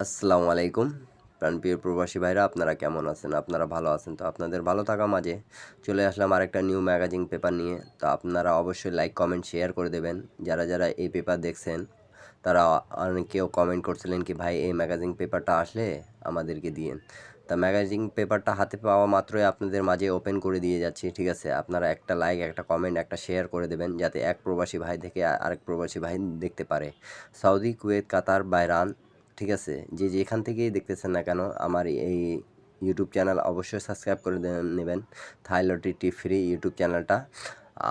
আসসালামু আলাইকুম প্রাণপ্রিয় প্রবাসী ভাইরা, আপনারা কেমন আছেন? আপনারা ভালো আছেন? তো আপনাদের ভালো থাকা মাঝে চলে আসলাম আরেকটা নিউ ম্যাগাজিন পেপার নিয়ে। তো আপনারা অবশ্যই লাইক কমেন্ট শেয়ার করে দেবেন। যারা যারা এই পেপার দেখছেন তারা অনেকেও কমেন্ট করছিলেন কি ভাই এই ম্যাগাজিন পেপারটা আসলে আমাদেরকে দিয়েন। তা ম্যাগাজিন পেপারটা হাতে পাওয়া মাত্রই আপনাদের মাঝে ওপেন করে দিয়ে যাচ্ছি, ঠিক আছে? আপনারা একটা লাইক, একটা কমেন্ট, একটা শেয়ার করে দেবেন যাতে এক প্রবাসী ভাই থেকে আরেক প্রবাসী ভাই দেখতে পারে। সৌদি, কুয়েত, কাতার, বাহরান, ঠিক আছে, যে যেখান থেকেই দেখতেছেন না কেন আমার এই ইউটিউব চ্যানেল অবশ্যই সাবস্ক্রাইব করে নেবেন, থাইলটি টি ফ্রি ইউটিউব চ্যানেলটা।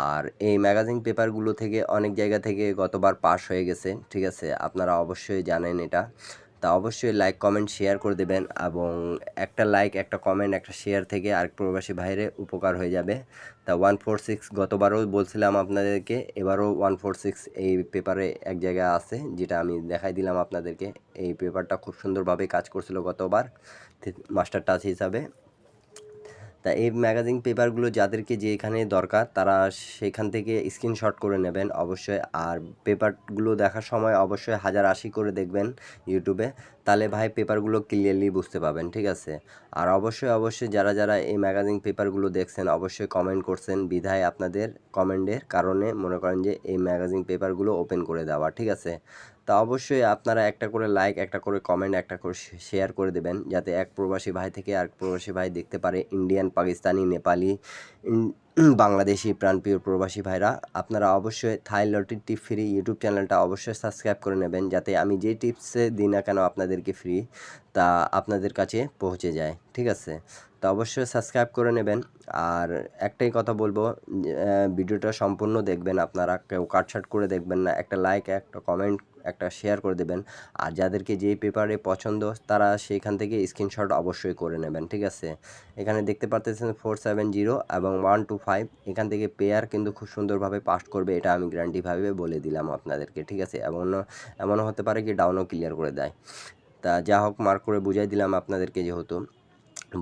আর এই ম্যাগাজিন পেপারগুলো থেকে অনেক জায়গা থেকে গতবার পাস হয়ে গেছে, ঠিক আছে, আপনারা অবশ্যই জানেন এটা। তা অবশ্যই লাইক কমেন্ট শেয়ার করে দেবেন, এবং একটা লাইক, একটা কমেন্ট, একটা শেয়ার থেকে আরেক প্রবাসী ভাইরে উপকার হয়ে যাবে। তা 146 গতবারও বলছিলাম আপনাদেরকে, এবারও 146 এই পেপারে এক জায়গায় আছে, যেটা আমি দেখাই দিলাম আপনাদেরকে। এই পেপারটা খুব সুন্দরভাবে কাজ করছিল গতবার মাস্টার টাচ হিসাবে। তা এই ম্যাগাজিন পেপারগুলো যাদেরকে যেখানে দরকার তারা সেখান থেকে স্ক্রিনশট করে নেবেন অবশ্যই। আর পেপারগুলো দেখার সময় অবশ্যই 1080 করে দেখবেন ইউটিউবে, তাহলে ভাই পেপারগুলো ক্লিয়ারলি বুঝতে পাবেন, ঠিক আছে? আর অবশ্যই যারা যারা এই ম্যাগাজিন পেপারগুলো দেখছেন অবশ্যই কমেন্ট করছেন, বিধায় আপনাদের কমেন্টের কারণে মনে করেন যে এই ম্যাগাজিন পেপারগুলো ওপেন করে দেওয়া, ঠিক আছে? তা অবশ্যই আপনারা একটা করে লাইক, একটা করে কমেন্ট, একটা করে শেয়ার করে দেবেন যাতে এক প্রবাসী ভাই থেকে আরেক প্রবাসী ভাই দেখতে পারে। ইন্ডিয়ান, পাকিস্তানি, নেপালি, বাংলাদেশি প্রাণপ্রিয় প্রবাসী ভাইরা, আপনারা অবশ্যই থাইলটি টিপ ফ্রি ইউটিউব চ্যানেলটা অবশ্যই সাবস্ক্রাইব করে নেবেন যাতে আমি যে টিপসে দিই না কেন আপনাদেরকে ফ্রি, তা আপনাদের কাছে পৌঁছে যায়, ঠিক আছে? তো অবশ্যই সাবস্ক্রাইব করে নেবেন। আর একটাই কথা বলবো, ভিডিওটা সম্পূর্ণ দেখবেন, আপনারা কেউ কাটছাট করে দেখবেন না। একটা লাইক, একটা কমেন্ট, একটা শেয়ার করে দেবেন। আর যাদেরকে যেই পেপারে পছন্দ তারা সেইখান থেকে স্ক্রিনশট অবশ্যই করে নেবেন, ঠিক আছে? এখানে দেখতে পারতেছেন 470 এবং 125, এখান থেকে পেয়ার কিন্তু খুব সুন্দরভাবে পাস করবে, এটা আমি গ্যারান্টিভাবে বলে দিলাম আপনাদেরকে, ঠিক আছে? এমনও হতে পারে কি ডাউনও ক্লিয়ার করে দেয়। তা যা হোক, মার্ক করে বুঝাই দিলাম আপনাদেরকে, যেহেতু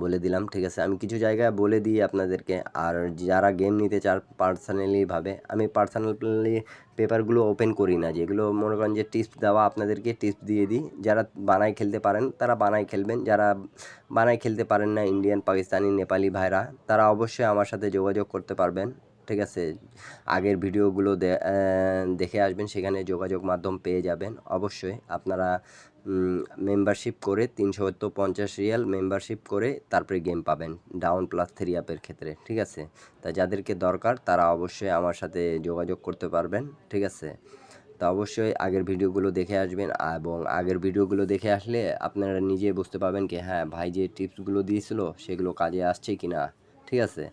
বলে দিলাম, ঠিক আছে? আমি কিছু জায়গায় বলে দিই আপনাদেরকে। আর যারা গেম নিতে চান পার্সোনালিভাবে, আমি পার্সোনালি পেপারগুলো ওপেন করি না, যেগুলো মনে করেন যে টিপস দেওয়া আপনাদেরকে টিপস দিয়ে দিই। যারা বানায় খেলতে পারেন তারা বানায় খেলবেন, যারা বানায় খেলতে পারেন না, ইন্ডিয়ান, পাকিস্তানি, নেপালি ভাইরা, তারা অবশ্যই আমার সাথে যোগাযোগ করতে পারবেন, ঠিক আছে? আগের ভিডিওগুলো দেখে আসবেন, সেখানে যোগাযোগ মাধ্যম পেয়ে যাবেন। অবশ্যই আপনারা মেম্বারশিপ করে 350 রিয়াল মেম্বারশিপ করে তারপরে গেম পাবেন ডাউন প্লাস 3 অ্যাপের ক্ষেত্রে, ঠিক আছে? তা যাদেরকে দরকার তারা অবশ্যই আমার সাথে যোগাযোগ করতে পারবেন, ঠিক আছে? তা অবশ্যই আগের ভিডিওগুলো দেখে আসবেন, এবং আগের ভিডিওগুলো দেখে আসলে আপনারা নিজে বুঝতে পারবেন কি হ্যাঁ ভাই যে টিপসগুলো দিয়েছিল সেগুলো কাজে আসছে কি না, ঠিক আছে?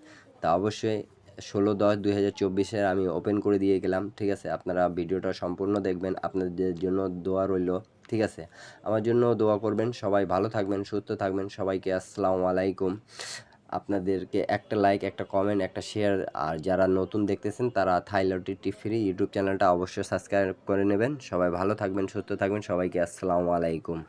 তা অবশ্যই 16/10/2024 আমি ওপেন করে দিয়ে গেলাম, ঠিক আছে? আপনারা ভিডিওটা সম্পূর্ণ দেখবেন, আপনাদের জন্য দোয়া রইল, ঠিক আছে? আমার জন্য দোয়া করবেন। সবাই ভালো থাকবেন, সুস্থ থাকবেন। সবাইকে আসসালামু আলাইকুম। আপনাদেরকে একটা লাইক, একটা কমেন্ট, একটা শেয়ার। আর যারা নতুন দেখতেছেন তারা থাইলটি টিপ ফ্রি ইউটিউব চ্যানেলটা অবশ্যই সাবস্ক্রাইব করে নেবেন। সবাই ভালো থাকবেন, সুস্থ থাকবেন। সবাইকে আসসালামু আলাইকুম।